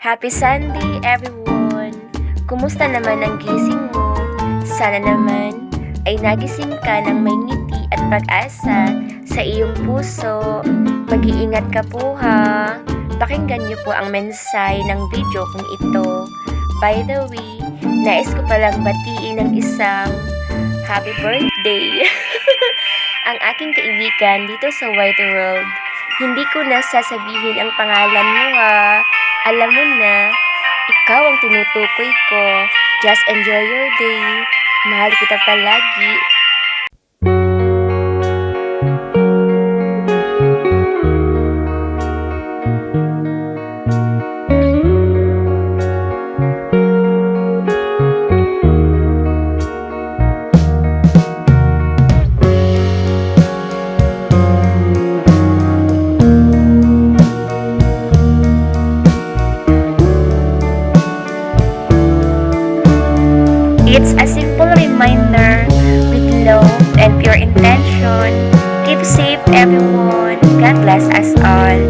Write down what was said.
Happy Sunday everyone! Kumusta naman ang gising mo? Sana naman ay nagising ka ng may ngiti at pag-asa sa iyong puso. Mag-iingat ka po ha! Pakinggan niyo po ang mensahe ng video kung ito. By the way, nais ko palang batiin ng isang happy birthday ang aking kaibigan dito sa White World. Hindi ko na sasabihin ang pangalan mo ha. Alam mo na, ikaw ang tinutukoy ko. Just enjoy your day. Mahal kita palagi. It's a simple reminder with love and pure intention. Keep safe everyone. God bless us all.